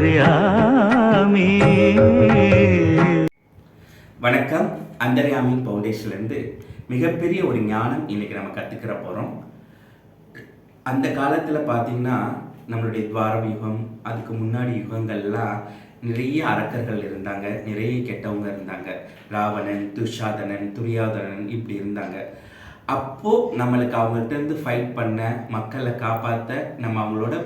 அந்தர்யாமி. வணக்கம். அந்தர்யாமி ஃபவுண்டேஷன்லேருந்து மிகப்பெரிய ஒரு ஞானம் இன்னைக்கு நம்ம கற்றுக்கிற போகிறோம். அந்த காலத்தில் பார்த்தீங்கன்னா நம்மளுடைய துவாரம் யுகம், அதுக்கு முன்னாடி யுகங்கள்லாம் நிறைய அரக்கர்கள் இருந்தாங்க, நிறைய கெட்டவங்க இருந்தாங்க. ராவணன், துஷாதனன், துரியோதனன் இப்படி இருந்தாங்க. அப்போது நம்மளுக்கு அவங்கள்ட்ட இருந்து ஃபைட் பண்ண, மக்களை காப்பாற்ற நம்ம அவங்களோட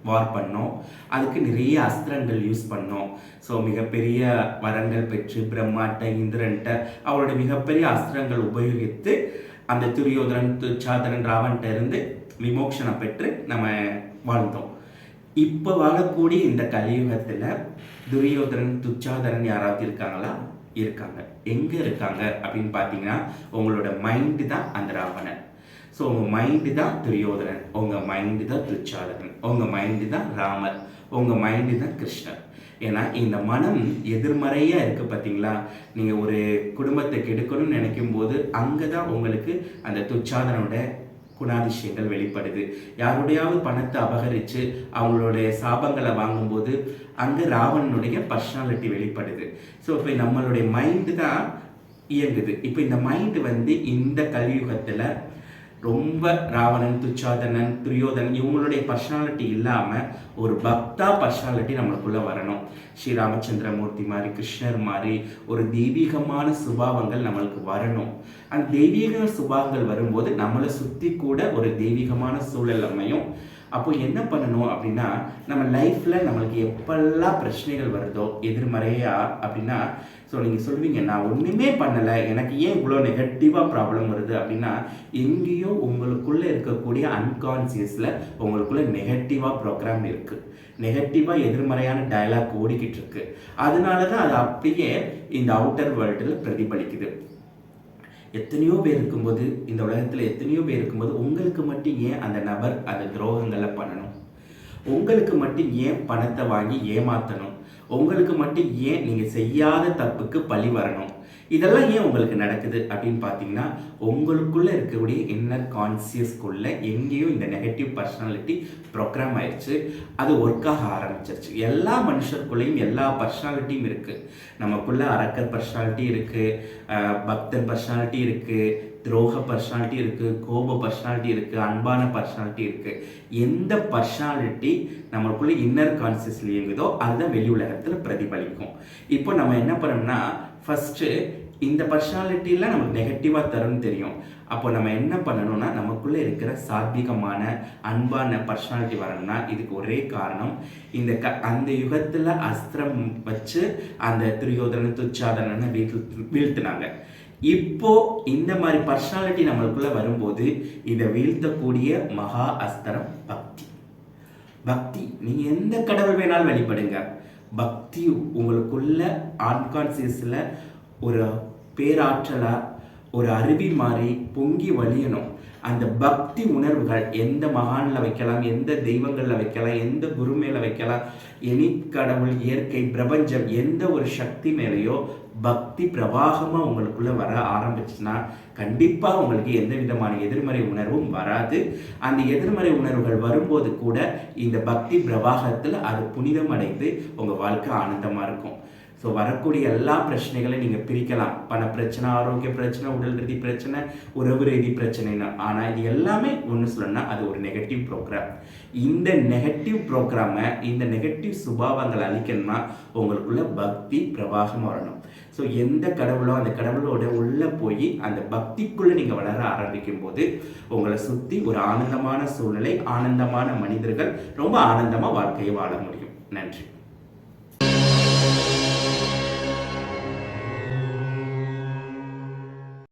வார் பண்ணோம். அதுக்கு நிறைய அஸ்திரங்கள் யூஸ் பண்ணோம். ஸோ மிகப்பெரிய வரங்கள் பெற்று பிரம்மாட்ட, இந்திரன்ட்ட அவரோட மிகப்பெரிய அஸ்திரங்கள் உபயோகித்து அந்த துரியோதனன், துச்சாதனன், ராவன்கிட்ட இருந்து விமோசனம் பெற்று நம்ம வாழ்ந்தோம். இப்போ வாழக்கூடிய இந்த கலியுகத்தில் துரியோதனன், துச்சாதனன் யாராவது இருக்காங்களா? இருக்காங்க. எங்கே இருக்காங்க அப்படின்னு பார்த்தீங்கன்னா உங்களோட மைண்டு தான் அந்த ராவணன். ஸோ உங்கள் மைண்டு தான் துரியோதனன், உங்கள் மைண்டு தான் துச்சாதனன், உங்கள் மைண்டு தான் ராமர், உங்கள் மைண்டு தான் கிருஷ்ணர். ஏன்னா இந்த மனம் எதிர்மறையாக இருக்குது பார்த்தீங்களா? நீங்கள் ஒரு குடும்பத்தை கெடுக்கணும்னு நினைக்கும் போது அங்கே தான் உங்களுக்கு அந்த துச்சாதனோட குணாதிசயங்கள் வெளிப்படுது. யாருடையாவது பணத்தை அபகரித்து அவங்களுடைய சாபங்களை வாங்கும்போது அங்கே ராவணனுடைய பர்சனாலிட்டி வெளிப்படுது. ஸோ இப்போ நம்மளுடைய மைண்டு தான் இயங்குது. இப்போ இந்த மைண்டு இந்த கலியுகத்தில் ரொம்ப ராவணன், துச்சாதனன், துரியோதனன் இவங்களுடைய பர்சனாலிட்டி இல்லாமல் ஒரு பக்தா பர்சனாலிட்டி நம்மளுக்குள்ளே வரணும். ஸ்ரீ ராமச்சந்திரமூர்த்தி மாதிரி, கிருஷ்ணர் மாதிரி ஒரு தெய்வீகமான சுபாவங்கள் நம்மளுக்கு வரணும். அந்த தெய்வீக சுபாவங்கள் வரும்போது நம்மளை சுற்றி கூட ஒரு தெய்வீகமான சூழல் அமையும். அப்போ என்ன பண்ணணும் அப்படின்னா, நம்ம லைஃப்பில் நம்மளுக்கு எப்பெல்லாம் பிரச்சனைகள் வருதோ எதிர்மறையா அப்படின்னா, ஸோ நீங்கள் சொல்லுவீங்க நான் ஒன்றுமே பண்ணலை, எனக்கு ஏன் இவ்வளோ நெகட்டிவாக ப்ராப்ளம் வருது அப்படின்னா, எங்கேயோ உங்களுக்குள்ளே இருக்கக்கூடிய அன்கான்சியஸில் உங்களுக்குள்ளே நெகட்டிவாக ப்ரோக்ராம் இருக்குது, நெகட்டிவாக எதிர்மறையான டயலாக் ஓடிக்கிட்டு இருக்கு. அதனால தான் அது அப்படியே இந்த அவுட்டர் வேர்ல்டில் பிரதிபலிக்குது. எத்தனையோ பேர் இருக்கும்போது, இந்த உலகத்தில் எத்தனையோ பேர் இருக்கும்போது உங்களுக்கு மட்டும் ஏன் அந்த நபர் அந்த துரோகங்களை பண்ணணும்? உங்களுக்கு மட்டும் ஏன் பணத்தை வாங்கி ஏமாற்றணும்? உங்களுக்கு மட்டும் ஏன் நீங்கள் செய்யாத தப்புக்கு பழி வரணும்? இதெல்லாம் ஏன் உங்களுக்கு நடக்குது அப்படின்னு பார்த்தீங்கன்னா, உங்களுக்குள்ளே இருக்கக்கூடிய இன்னர் கான்சியஸ்குள்ளே எங்கேயோ இந்த நெகட்டிவ் பர்சனாலிட்டி ப்ரோக்ராம் ஆயிடுச்சு. அது ஒர்க்காக ஆரம்பிச்சிருச்சு. எல்லா மனுஷருக்குள்ளேயும் எல்லா பர்சனாலிட்டியும் இருக்குது. நமக்குள்ளே அரக்கர் பர்சனாலிட்டி இருக்குது, பக்தன் பர்சனாலிட்டி இருக்குது, துரோக பர்சனாலிட்டி இருக்குது, கோப பர்சனாலிட்டி இருக்குது, அன்பான பர்சனாலிட்டி இருக்குது. எந்த பர்சனாலிட்டி நம்மளுக்குள்ளே இன்னர் கான்சியஸில் இயங்குதோ அதுதான் வெளி உலகத்தில் பிரதிபலிக்கும். இப்போ நம்ம என்ன பண்ணோம்னா, ஃபஸ்ட்டு இந்த பர்சனாலிட்டிலாம் நமக்கு நெகட்டிவாக தரும்னு தெரியும். அப்போ நம்ம என்ன பண்ணணும்னா, நமக்குள்ளே இருக்கிற சாத்விகமான அன்பான பர்சனாலிட்டி வரணும்னா இதுக்கு ஒரே காரணம், அந்த யுகத்தில் அஸ்திரம் வச்சு அந்த துரியோதனன், துச்சாதனனை வீழ்த்தினாங்க. இப்போ இந்த மாதிரி பர்சனாலிட்டி நம்மளுக்குள்ள வரும்போது இதை வீழ்த்தக்கூடிய மகா அஸ்திரம் பக்தி. பக்தி நீங்கள் எந்த கடவுள் வேணாலும் வழிபடுங்க. பக்தி உங்களுக்குள்ள அன்கான்சியஸில் ஒரு பேராற்றலா, ஒரு அருவி மாதிரி பொங்கி வழியணும். அந்த பக்தி உணர்வுகள் எந்த மகானில் வைக்கலாம், எந்த தெய்வங்களில் வைக்கலாம், எந்த குரு மேலே வைக்கலாம், எனி கடவுள், இயற்கை, பிரபஞ்சம் எந்த ஒரு சக்தி மேலேயோ பக்தி பிரவாகமாக உங்களுக்குள்ளே வர ஆரம்பிச்சுன்னா கண்டிப்பாக உங்களுக்கு எந்த விதமான எதிர்மறை உணர்வும் வராது. அந்த எதிர்மறை உணர்வுகள் வரும்போது கூட இந்த பக்தி பிரவாகத்தில் அது புனிதம் அடைந்து உங்கள் வாழ்க்கை ஆனந்தமாக இருக்கும். ஸோ வரக்கூடிய எல்லா பிரச்சனைகளையும் நீங்கள் பிரிக்கலாம். பண பிரச்சனை, ஆரோக்கிய பிரச்சனை, உடல் ரீதி பிரச்சனை, உறவு ரீதி பிரச்சனைனா. ஆனால் இது எல்லாமே ஒன்று சொல்லணும்னா அது ஒரு நெகட்டிவ் ப்ரோக்ராம். இந்த நெகட்டிவ் ப்ரோக்ராமை, இந்த நெகட்டிவ் சுபாவங்களை அழிக்கணும்னா உங்களுக்குள்ள பக்தி பிரவாகமாக வரணும். ஸோ எந்த கடவுளோ அந்த கடவுளோட உள்ளே போய் அந்த பக்திக்குள்ளே நீங்கள் வளர ஆரம்பிக்கும் போது உங்களை சுற்றி ஒரு ஆனந்தமான சூழ்நிலை, ஆனந்தமான மனிதர்கள், ரொம்ப ஆனந்தமாக வாழ்க்கையை வாழ முடியும். நன்றி.